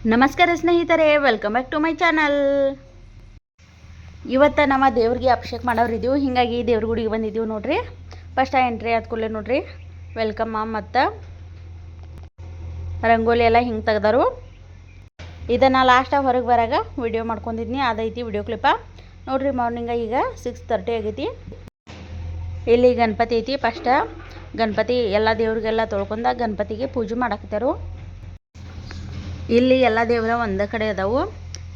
ನಮಸ್ಕಾರ ಸ್ನೇಹಿತರೆ, welcome back to my channel. ಇವತ್ತು ನಮ್ಮ ದೇವ್ರಿಗೆ ಅಭಿಷೇಕ ಮಾಡೋರಿದ್ದೀವಿ. ಹೀಗಾಗಿ ದೇವ್ರ ಗುಡಿಗೆ ಬಂದಿದ್ದೀವಿ ನೋಡ್ರಿ. ಫಸ್ಟ್ ಎಂಟ್ರಿ ಆದ ಕೂಡಲೇ ನೋಡ್ರಿ ವೆಲ್ಕಮ್ ಮತ್ತು ರಂಗೋಲಿ ಎಲ್ಲ ಹಿಂಗೆ ತೆಗ್ದಾರು. ಇದನ್ನು ಲಾಸ್ಟಾಗಿ ಹೊರಗೆ ಬರಾಗ ವಿಡಿಯೋ ಮಾಡ್ಕೊಂಡಿದ್ನಿ, ಅದೈತಿ ವಿಡಿಯೋ ಕ್ಲಿಪ್ಪ ನೋಡ್ರಿ. ಮಾರ್ನಿಂಗ ಈಗ 6:30 ಆಗೈತಿ. ಇಲ್ಲಿ ಗಣಪತಿ ಐತಿ. ಫಸ್ಟ್ ಗಣಪತಿ ಎಲ್ಲ ದೇವ್ರಿಗೆಲ್ಲ ತೊಳ್ಕೊಂಡ ಗಣಪತಿಗೆ ಪೂಜೆ ಮಾಡಾಕತ್ತಾರು. ಇಲ್ಲಿ ಎಲ್ಲ ದೇವರ ಒಂದೇ ಕಡೆ ಅದಾವು.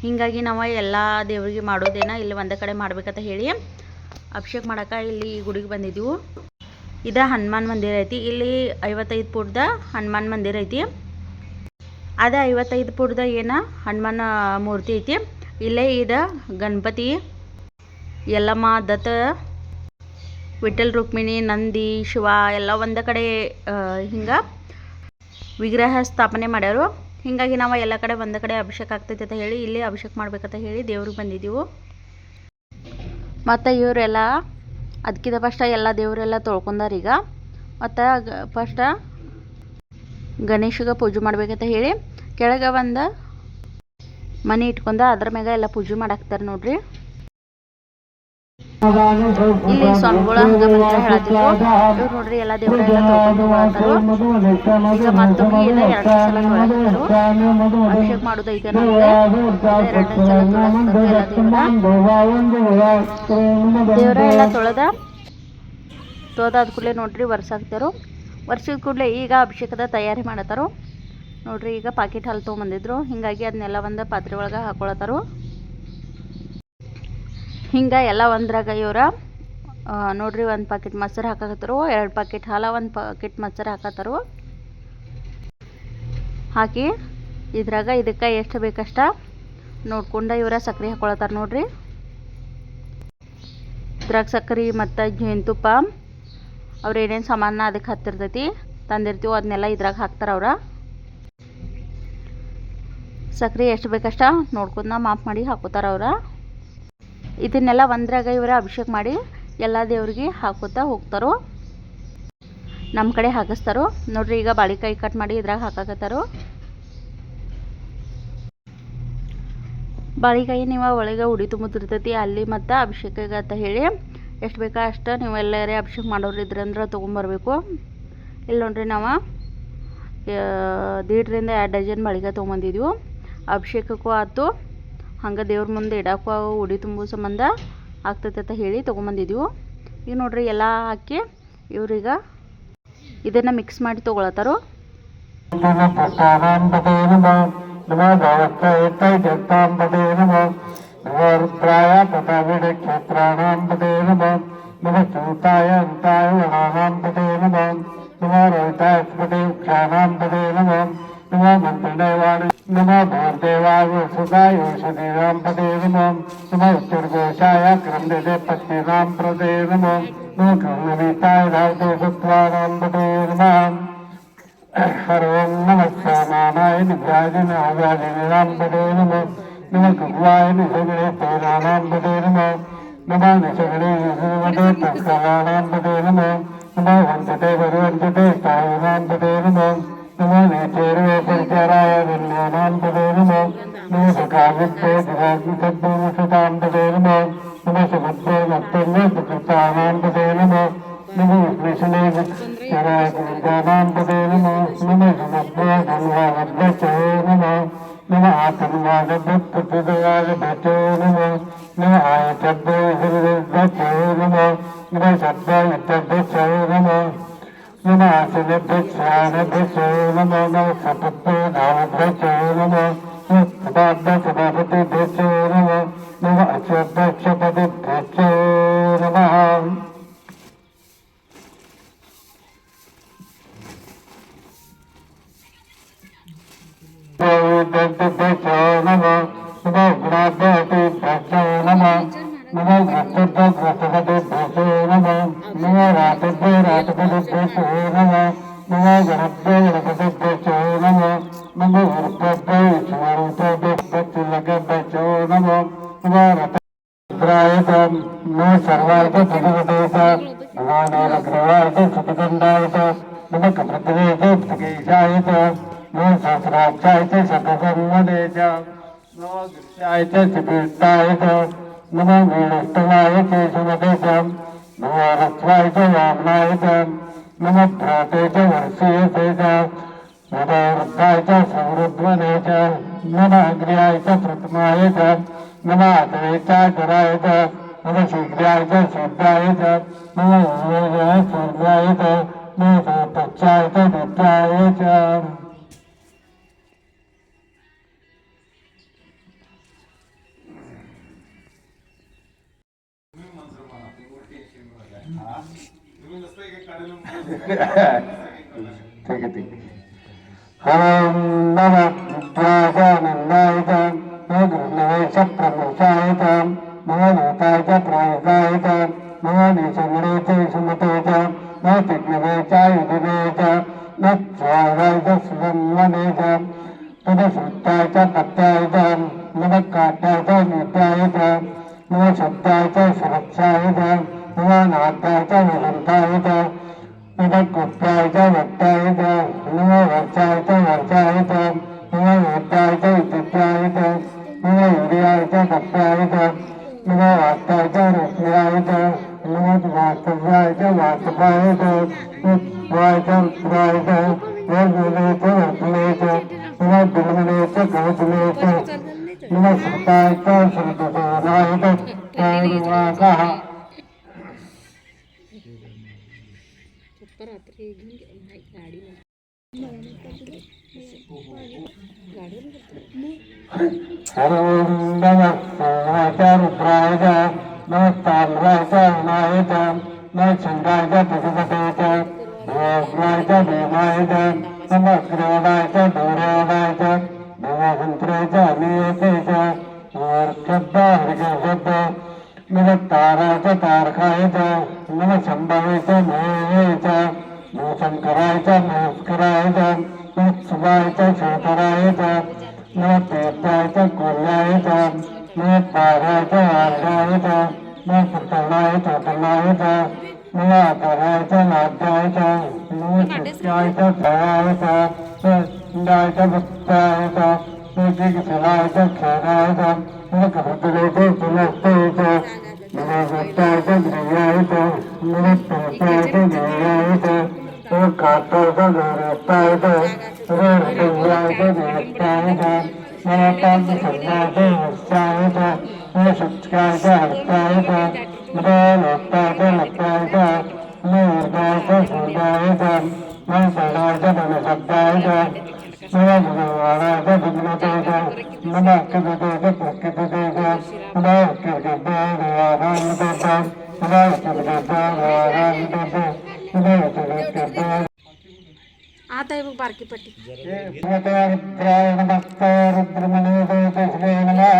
ಹೀಗಾಗಿ ನಾವು ಎಲ್ಲ ದೇವರಿಗೆ ಮಾಡೋದೇನ ಇಲ್ಲಿ ಒಂದೇ ಕಡೆ ಮಾಡ್ಬೇಕಂತ ಹೇಳಿ ಅಭಿಷೇಕ ಮಾಡೋಕೆ ಇಲ್ಲಿ ಈ ಗುಡಿಗೆ ಬಂದಿದ್ದೀವಿ. ಇದು ಹನುಮಾನ್ ಮಂದಿರ ಐತಿ. ಇಲ್ಲಿ 55 ಫೂಟ್ದ ಹನುಮಾನ್ ಮಂದಿರ ಐತಿ. ಅದೇ 55 ಫೂಟ್ದ ಏನು ಹನುಮಾನ್ ಮೂರ್ತಿ ಐತಿ. ಇಲ್ಲೇ ಇದು ಗಣಪತಿ, ಯಲ್ಲಮ್ಮ, ದತ್ತ, ವಿಠಲ್, ರುಕ್ಮಿಣಿ, ನಂದಿ, ಶಿವ ಎಲ್ಲ ಒಂದೇ ಕಡೆ ಹಿಂಗೆ ವಿಗ್ರಹ ಸ್ಥಾಪನೆ ಮಾಡ್ಯಾರು. ಹೀಗಾಗಿ ನಾವು ಎಲ್ಲ ಕಡೆ ಒಂದೇ ಕಡೆ ಅಭಿಷೇಕ ಆಗ್ತೈತೆ ಅಂತ ಹೇಳಿ ಇಲ್ಲಿ ಅಭಿಷೇಕ ಮಾಡ್ಬೇಕಂತ ಹೇಳಿ ದೇವ್ರಿಗೆ ಬಂದಿದ್ದೀವಿ. ಮತ್ತು ಇವರೆಲ್ಲ ಅದಕ್ಕಿಂತ ಫಸ್ಟ್ ಎಲ್ಲ ದೇವರೆಲ್ಲ ತೊಳ್ಕೊಂಡಾರ. ಈಗ ಮತ್ತು ಫಸ್ಟ್ ಗಣೇಶಗೆ ಪೂಜೆ ಮಾಡ್ಬೇಕಂತ ಹೇಳಿ ಕೆಳಗೆ ಒಂದು ಮನೆ ಇಟ್ಕೊಂಡ ಅದ್ರ ಮ್ಯಾಗ ಎಲ್ಲ ಪೂಜೆ ಮಾಡಾಕ್ತಾರೆ ನೋಡ್ರಿ. ಇಲ್ಲಿ ಸ್ವಾಮಿಗಳು ಹಂಗೆ ಮಂತ್ರ ಹೇಳತ್ತಿದ್ರು. ಇವ್ರು ನೋಡ್ರಿ ಎಲ್ಲ ದೇವರೆಲ್ಲ ತೊಳ್ಕೊಂಡು ಹೋಗ್ತಾರು. ಈಗ ಮತ್ತೊಮ್ಮೆ ಇಲ್ಲ 2 ಸಲ ತೊಳಕತ್ತಾರು. ಅಭಿಷೇಕ ಮಾಡೋದೈತೆ ನಮಗೆ 2 ಸಲ ತೊಳಸ್ತಾರೆ ಎಲ್ಲ ದೇವರ ಎಲ್ಲ ತೊಳೆದಾದ ಕೂಡಲೇ ನೋಡ್ರಿ ವರ್ಷಾಕ್ತಾರು. ವರ್ಷದ ಕೂಡಲೇ ಈಗ ಅಭಿಷೇಕದ ತಯಾರಿ ಮಾಡತ್ತಾರು ನೋಡ್ರಿ. ಈಗ ಪಾಕೆಟ್ ಹಾಲು ತೊಗೊಂಬಂದಿದ್ರು, ಹೀಗಾಗಿ ಅದನ್ನೆಲ್ಲ ಒಂದು ಪಾತ್ರೆ ಒಳಗೆ ಹಾಕೊಳತ್ತಾರು. ಹಿಂಗೆ ಎಲ್ಲ ಒಂದ್ರಾಗ ಇವ್ರ ನೋಡ್ರಿ 1 ಪಾಕೆಟ್ ಮೊಸರು ಹಾಕತ್ತಾರು, 2 ಪಾಕೆಟ್ ಹಾಲು, 1 ಪಾಕೆಟ್ ಮೊಸರು ಹಾಕತ್ತಾರು. ಹಾಕಿ ಇದ್ರಾಗ ಇದಕ್ಕೆ ಎಷ್ಟು ಬೇಕಷ್ಟ ನೋಡ್ಕೊಂಡು ಇವರ ಸಕ್ಕರೆ ಹಾಕೊಳತ್ತಾರ ನೋಡ್ರಿ. ಇದ್ರಾಗ ಸಕ್ಕರೆ ಮತ್ತು ಜೇನುತುಪ್ಪ ಅವ್ರು ಏನೇನು ಸಾಮಾನ ಅದಕ್ಕೆ ಹತ್ತಿರ್ತೈತಿ ತಂದಿರ್ತೀವೋ ಅದನ್ನೆಲ್ಲ ಇದ್ರಾಗ ಹಾಕ್ತಾರೆ ಅವ್ರ. ಸಕ್ಕರೆ ಎಷ್ಟು ಬೇಕಷ್ಟ ನೋಡ್ಕೊಂಡು ಮಾಪ್ ಮಾಡಿ ಹಾಕೋತಾರ ಅವ್ರ. ಇದನ್ನೆಲ್ಲ ಒಂದ್ರಾಗ ಇವರ ಅಭಿಷೇಕ ಮಾಡಿ ಎಲ್ಲ ದೇವ್ರಿಗೆ ಹಾಕೋತಾ ಹೋಗ್ತಾರೋ. ನಮ್ಮ ಕಡೆ ಹಾಕಿಸ್ತಾರೋ ನೋಡ್ರಿ. ಈಗ ಬಾಳಿಕಾಯಿ ಕಟ್ ಮಾಡಿ ಇದ್ರಾಗ ಹಾಕಾಕತ್ತಾರೋ. ಬಾಳಿಕಾಯಿ ನೀವು ಒಳಗೆ ಉಡಿ ತುಂಬುತ್ತಿರ್ತೈತಿ ಅಲ್ಲಿ ಮತ್ತು ಅಭಿಷೇಕಕ್ಕೆ ಅಂತ ಹೇಳಿ ಎಷ್ಟು ಬೇಕೋ ಅಷ್ಟು ನೀವು ಎಲ್ಲರೇ ಅಭಿಷೇಕ ಮಾಡೋರು ಇದ್ರಂದ್ರೆ ತೊಗೊಂಬರ್ಬೇಕು. ಇಲ್ಲಿ ನೋಡ್ರಿ ನಾವು 1.5 ರಿಂದ 2 ಡಜನ್ ಬಾಳಿಕಾಯಿ ತೊಗೊಂಬಂದಿದ್ವಿ. ಅಭಿಷೇಕಕ್ಕೂ ಆಯ್ತು, ಹಂಗೆ ದೇವ್ರ ಮುಂದೆ ಇಡಕ್ಕೂ ಉಡಿ ತುಂಬೋ ಸಂಬಂಧ ಆಗ್ತೈತೆ ಅಂತ ಹೇಳಿ ತೊಗೊಂಬಂದಿದ್ವಿ. ಈಗ ನೋಡ್ರಿ ಎಲ್ಲ ಹಾಕಿ ಇವ್ರೀಗ ಇದನ್ನು ಮಿಕ್ಸ್ ಮಾಡಿ ತೊಗೊಳತ್ತಾರೋ. नमो भूर्देवाय सुताय श्रीराम पदे नमो नमो उत्तरघोषाय क्रमदे पत्नीराम प्रदे नमो नमो कर्णवीताय रावते सुत्वाराम पदे नमः. हरों नमः श्यामाय निभ्याजिन अव्याजिन राम पदे नमो नमो गुरुवाय निसगणे तेरानाम पदे नमो नमो निसगणे निसगणे तत्कारानाम पदे नमो नमो वंशते वरुवंशते सायनाम पदे नमो नमो नेचेर्वे परिचराय विज्ञानां पदे नमो नमो सकाविद्ये दिवाग्निसद्भूषतां पदे नमो नमो सुभद्रे मत्तन्ये सुकृतानां पदे नमो नमो विष्णे विज्ञानां पदे नमो नमो सुभद्रे धन्वावद्वचे नमो नमो आतन्वादभक्तप्रदयागभचे नमो नमो आयतभ्ये हृदयभ्ये नमो नमो सद्वैतभ्ये नमो नमो आसनभ्यक्षानभ्यक्षो नमो नमो सपत्तो नामभ्यक्षो नमो सभाभ्यक्षपतिभ्यक्षो नमो नमो अक्षभ्यक्षपतिभ्यक्षो नमः. भ्यक्षो नमो नमो गुणाभ्यतिभ्यक्षो नमो नमो ग्रस्तभ्यग्रस्तपतिभ्यक्षो नमो नमो रातभ्यरातपतिभ्यक्षो नमो नमो गणभ्यो गणपतिभ्यक्षो नमो नमो वृद्धभ्यो ईश्वरभ्यभ्यश्चिलगभ्यक्षो नमो नमो रथरायतं नमो सर्वार्थप्रतिपदेश नमो नैरग्रवार्थसुखदण्डायत नमो कपृतवेशोक्तकेशायत नमो सहस्राक्षायत सकसंवदे च नमो कृष्णाय च सुकृष्णाय च नमो वीरस्तमाय च सुमते च नमो रक्षाय च वामनाय च नमो भ्राते च वर्षीयसे च नमो रुद्राय च समरुद्वने च नमो अग्र्याय च प्रथमाय च नमो अतवे च कराय च नमो शीघ्राय च शीघ्राय च नमो सूर्याय सूर्याय च नमो सूर्याय च नित्याय च ठीक है ठीक है हम नमः विद्याय च नमो गुरुवे च प्रमुखाय च नमो भूताय च प्रायताय च नमो निशमने च सुमते च नमो तिग्नवे च युधिने च नमो स्वाहाय च सुवन्वने च नमो शुद्धाय च पत्याय च नमो काट्याय च नित्याय च नमो शुद्धाय च सुरक्षाय च नमो नाट्याय च वसन्ताय च नमो गुप्ताय च वट्टाय च नमो वर्षाय च वर्षाय च नमो वट्टाय च विद्याय च नमो यूर्याय च तप्याय च नमो वात्ताय च रत्नाय च नमो वास्तव्याय च वास्तवाय च वाय च रुद्राय च वर्गुणे च वर्तने च नमो दुर्मने च कवचने च नमो श्रुताय च श्रुतसेनाय च कर्णवाकः हरिं नमः शिवाय च रुद्राय च नमः ताम्राय च अरुणाय च नमः चन्द्राय च पशुपते च नमोऽग्नाय च भीमाय च नमः क्रोधाय च दूर्योगाय च नमः हन्त्रे च अनियते च नमोऽर्कब्द हरिकशब्द नमः ताराय च तारकाय च नमः शम्भवे च महेये च नमः शङ्कराय च महेश्वराय च नमः शिवाय च शोधराय च नमः तीर्थाय च कुल्याय च नमः पाराय च आर्याय च नमः प्रतलाय च तलाय च नमः अकराय च नाट्याय च नमः सत्याय च जयाय च नमः च भक्ताय च नमः जिगशिलाय च क्षीराय च नमः कपिले च सुमस्ते च नमः भक्ताय च ध्रुवाय च नमः पंचाय च देवाय च नमः काताय च गौरवताय च नमः ऋतव्याय च देवताय च नमः पांचसन्नाय च वत्साय च नमः शुक्राय च हर्ताय च नमः लोक्ताय च लक्ताय च नमः ऊर्धाय च सूर्याय च नमः शरणाय च धनशब्दाय च नमः भगवानाय च विघ्नते च नमः कृते च प्रकृते च नमः कृते देवानान्ते च नमः कृते देवानान्ते च नमः कृते आता है वो बारकी पट्टी रुद्राय नमस्ते रुद्रमणे तस्मै नमः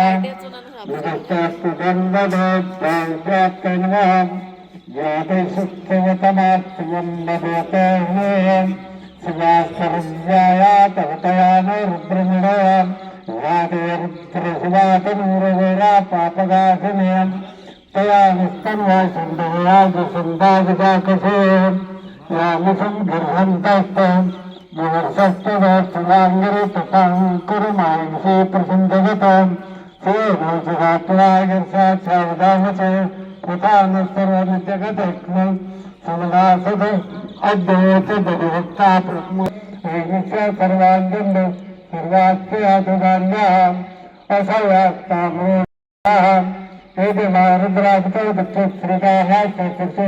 नमस्ते गन्धदेवताय नमः ज्योति सुखवतमात्मं नमोते शिवास्तरव्याया तवतयानो रुद्रमणे राधे रुद्रशिवातनूरवेरा पापगासिनीं तया निस्तन्वाय सन्दयाजसन्दाजकाकसे यामिसं गर्भन्तस्तं महर्षस्तुवाङ्गिरे ततां कुरुमांसि प्रसन्दगतं सेनोचिरात्वागिर्साक्षावदामसे तथा न सर्वनित्यगतक्मं समदासद अद्वैत दधिभक्ता प्रथमस्य सर्वाङ्गन्द सर्वात्मयातुदान्याम् असौयास्तामोहाम् एतमारुद्राभितो दुःखश्रिताः सस्य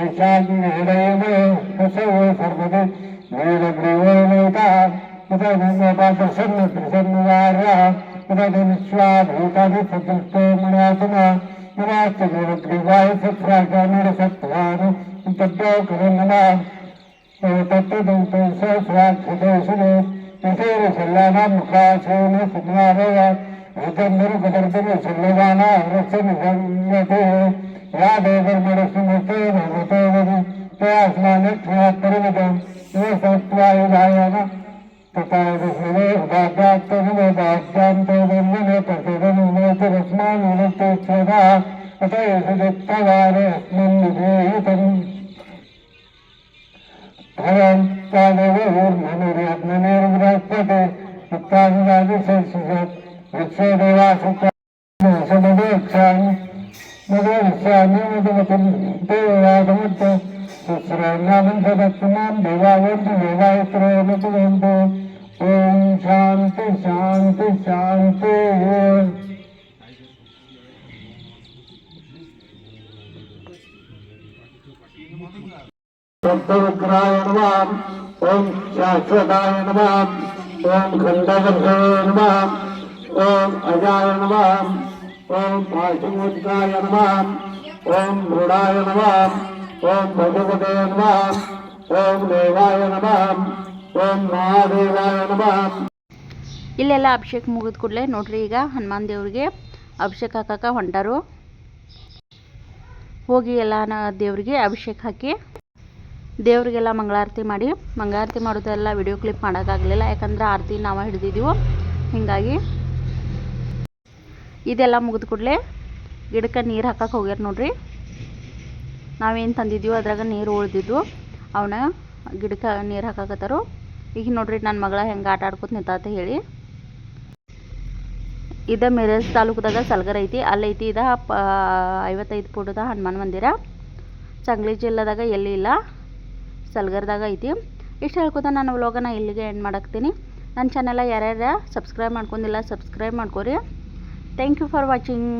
ऐशाग्निहृदयेन असौ सर्वदे नीलग्रीवो नेताः तथा प्रसन्नवार्याः तथा विश्वाभूतादिसदृष्टो मनात्मा नमास्ते नीलग्रीवाय सत्स्रागानिरसत्त्वान् तद्यो करो नमः तत्तदन्तो सहस्राक्षतेषु यथेरशल्यानां मुखाशेन सुज्ञादय ऋतन्दरुपदर्शनशल्यगाना वृक्षनिसंयते या देवर्मणस्मृते भगवतो वदि तयास्मानक्षणात्परिमितं ये सत्त्वायुधायन तथा विष्णवे उदात्तनुवेदाभ्यान्तो वन्दने प्रचोदनुमेति रस्मानुरक्तेच्छोदाः अत एष दत्तवारे अस्मिन् विधेयितम् हरं तादेव ऊर्ध्वनिर्यत्ननिर्बृहस्पते इत्यादि शेषिषत् वृक्षदेवासुक्षामि मधुविश्यामि मधुमतिं देवादमुद्ध सुश्रवणानं सदत्तमां देवावन्तु देवायत्रो मधुवन्तु ओम शांति शांति शांति। सप्तरुद्राय नमः। ओम शाश्वताय नमः। ओम खंडवर्षाय नमः। ओम अजाय नमः। ओम पाशुमोदकाय नमः। ओम मृडाय नमः। ओम भगवते नमः। ओम देवाय नमः। ओम महादेवाय नमः। ಇಲ್ಲೆಲ್ಲ ಅಭಿಷೇಕ ಮುಗಿದ ಕೂಡಲೇ ನೋಡ್ರಿ ಈಗ ಹನುಮಾನ್ ದೇವ್ರಿಗೆ ಅಭಿಷೇಕ ಹಾಕಕ್ಕೆ ಹೊಂಟಾರು. ಹೋಗಿ ಎಲ್ಲ ದೇವ್ರಿಗೆ ಅಭಿಷೇಕ ಹಾಕಿ ದೇವ್ರಿಗೆಲ್ಲ ಮಂಗಳಾರತಿ ಮಾಡಿ, ಮಂಗಳಾರತಿ ಮಾಡೋದೆಲ್ಲ ವಿಡಿಯೋ ಕ್ಲಿಪ್ ಮಾಡೋಕ್ಕಾಗಲಿಲ್ಲ, ಯಾಕಂದ್ರೆ ಆರತಿ ನಾವು ಹಿಡಿದಿದ್ದೀವಿ. ಹೀಗಾಗಿ ಇದೆಲ್ಲ ಮುಗಿದ ಕೂಡಲೇ ಗಿಡಕ್ಕೆ ನೀರು ಹಾಕಕ್ಕೆ ಹೋಗ್ಯಾರ ನೋಡ್ರಿ. ನಾವೇನು ತಂದಿದ್ದೀವೋ ಅದ್ರಾಗ ನೀರು ಉಳಿದಿದ್ವು, ಅವನ್ನ ಗಿಡಕ್ಕೆ ನೀರು ಹಾಕಕತ್ತಾರು. ಈಗ ನೋಡ್ರಿ ನನ್ನ ಮಗಳ ಹೆಂಗೆ ಆಟ ಆಡ್ಕೊತ ನಿಂತ ಹೇಳಿ. ಇದು ಮಿರಜ್ ತಾಲೂಕದಾಗ ಸಲ್ಗರ್ ಐತಿ, ಅಲ್ಲೈತಿ. ಇದು 55 ಫೂಟದ ಹನುಮಾನ್ ಮಂದಿರ. ಸಂಗ್ಲಿ ಜಿಲ್ಲೆದಾಗ ಎಲ್ಲಿ ಇಲ್ಲ, ಸಲ್ಗರ್ದಾಗ ಐತಿ. ಇಷ್ಟು ಹೇಳ್ಕೊತ ನಾನು ವ್ಲಾಗನ್ನ ಇಲ್ಲಿಗೆ ಎಂಡ್ ಮಾಡಾಕ್ತೀನಿ. ನನ್ನ ಚಾನೆಲ್ ಯಾರ್ಯಾರು ಸಬ್ಸ್ಕ್ರೈಬ್ ಮಾಡ್ಕೊಂಡಿಲ್ಲ ಸಬ್ಸ್ಕ್ರೈಬ್ ಮಾಡ್ಕೊರಿ. Thank you for watching.